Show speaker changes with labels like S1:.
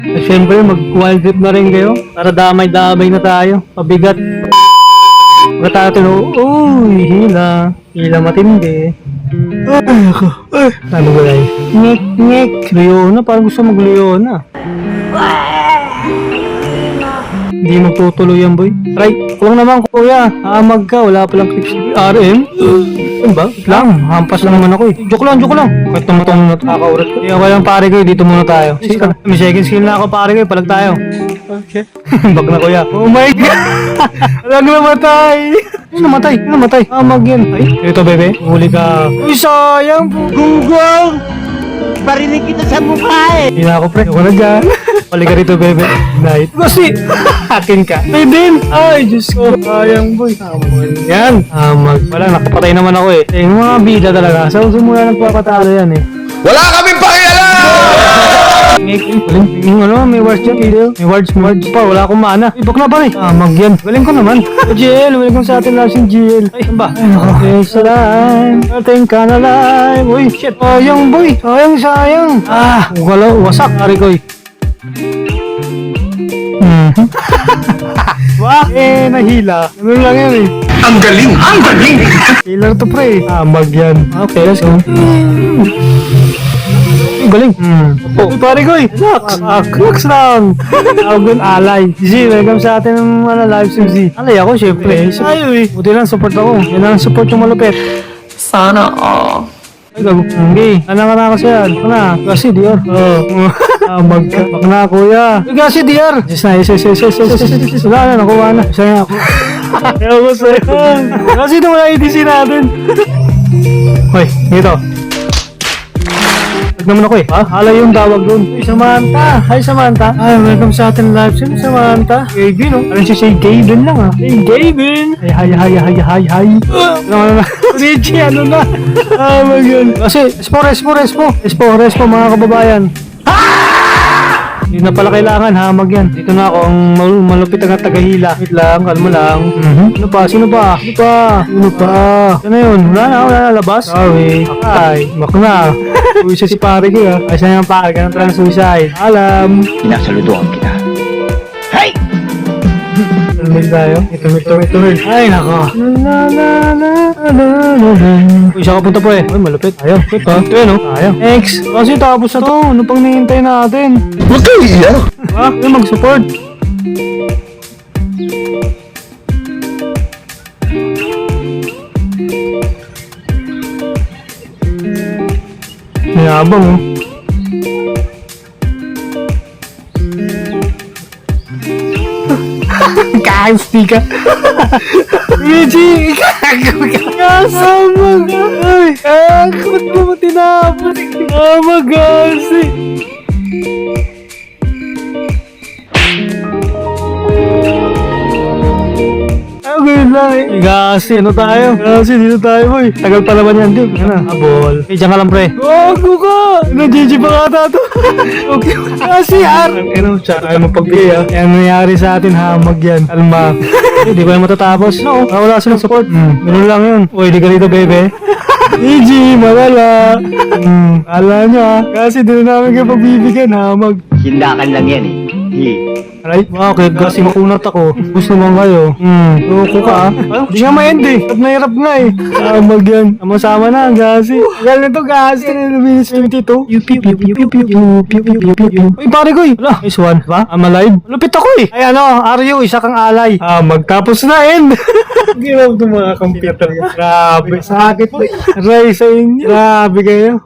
S1: At syempre, mag-wild trip na rin kayo para damay-damay na tayo. Pabigat. Pagkatatin, uy, hila. Hila matindi. Ay, ako. Ay, ano ba yan? Ngek, ngek. Leona, parang gusto mag-Leona. Hindi magtutuloy yan, boy. Aray, kulang naman, kuya. Amag ka, wala palang clips. RM? Ano ba? Lang, hampas lang naman ako eh. Joke lang, joke lang. Kahit namatong na nakakaurat ko. Kaya walang pare ko, dito muna tayo. Sige, may second skill na ako, pare ko, palag tayo. Okay. Bak na kuya. Oh my God! Walang namatay! Ano namatay? Ano namatay? Amag yan. Ay, ito bebe. Huli ka. Uy, sayang po. Gunggong!
S2: Barinig kita sa mukha eh.
S1: Hindi na ako pre. Ako na dyan. Balik ka rito bebe. Night. Kasi, akin ka. Ay din. Ay, Diyos ko. Sayang boy. Amag yan. Amag. Wala, nakapatay naman ako eh. Yung mga bida talaga. Sa simula nagpapatalo yan eh.
S3: Wala kaming pakialam!
S1: Galing. Ano, may wards dyan, Kilo. May wards pa. Wala akong mana. Ibak na ba eh? Amag yan. Galing ko naman. GL, welcome sa atin last yung GL. Ay, ano ba? Ay, nako. Yes, alive. Ating ka na live. Uy, shit. Sayang, boy. Sayang. Ah, wala. Wasak. Ari ko eh. Wah, nahila. Ano lang yan eh.
S3: Ang galing! Ang galing!
S1: Killer to pre. Amag yan. Okay, let's go. Ay, galing. Uy, pare ko eh. Relax lang. Tawag alay. Z, welcome sa atin ng live stream Z. Alay ako, syempre. Sayo eh. Buti lang, support ako. Yan lang support yung malupit.
S2: Sana all.
S1: Ay, gago. Okay. Ano ka na kasi yan? Ano na? Kasi Dior. Oo. Amag ka. Bak na, kuya. Ay, kasi Dior. Yes na, yes. Wala na, nakuha na. Sayang ako. Ayaw ko sa'yo. Kasi ito wala EDC natin. Hoy, dito. Tag naman ako eh. Ha? Alay yung tawag doon. Hey, Samantha. Hi, Samantha. Ay, welcome sa atin live stream, Samantha. Gavin, oh. Parang siya say Gavin lang, ah. Hey, Gavin. Ay, hi. Ano na? Richie, ano na? Ah, my God. Kasi, respo, mga kababayan. Hindi na pala kailangan, hamag yan. Dito na ako, ang malupit ang tagahila. Wait lang, kalma lang. Sino pa? Ano yun? Wala na labas. Sorry. Ay, makna. Uwi siya si pare ko ah. Ay, siya yung pare ka ng trans-suicide. Alam.
S3: Pinasaluduhan kita. Hey!
S1: Tulmig tayo. Tumig. Ay, nako. Uy, siya ka punta po eh. Ay, malupit. Ayaw. Ito pa. Ito yun oh. Ayaw. X. Kasi tapos na to. Ano pang nihintay natin?
S3: Huwag kayo iiyak!
S1: Ha? Ano mag-support? Mayabang oh. Kasti ka. Reggie, ikago ka. Kasama ka. Ay, ba't mo tinapos? Kasi. Okay lang eh. Kasi ano tayo? Kasi dito tayo boy. Tagal pa naman yan din. Ano? Abol. Eh, dyan ka lang pre. Gago ka! Nag-GG pa kata to. Okay. Kasi ar. Ano, tsaka ayaw mapagbigay ah. Yan nangyari sa atin hamag yan. Alma. Hindi ko yan matatapos. No, wala silang support. Ganun lang yun. Uy, di ka dito bebe. GG, malala. Ala nyo ah. Kasi dito namin kayo pagbibigyan hamag.
S2: Hindakan lang yan eh.
S1: Aray, bakit? Kasi makunat ako. Gusto naman kayo. Loko ka ah. Hindi nga ma-end eh. Hirap nga eh. Amag yan. Sama-sama na, gasi. Tagal na to, gasi. Minutes 22. Uy, pare ko eh. Wala, nice one. Ba? I'm alive. Lupit ako eh. Ay ano, Aryo, isa kang alay. Magtapos na end. Ginaw ito mga computer. Grabe. Sakit po. Aray sa inyo. Grabe kayo.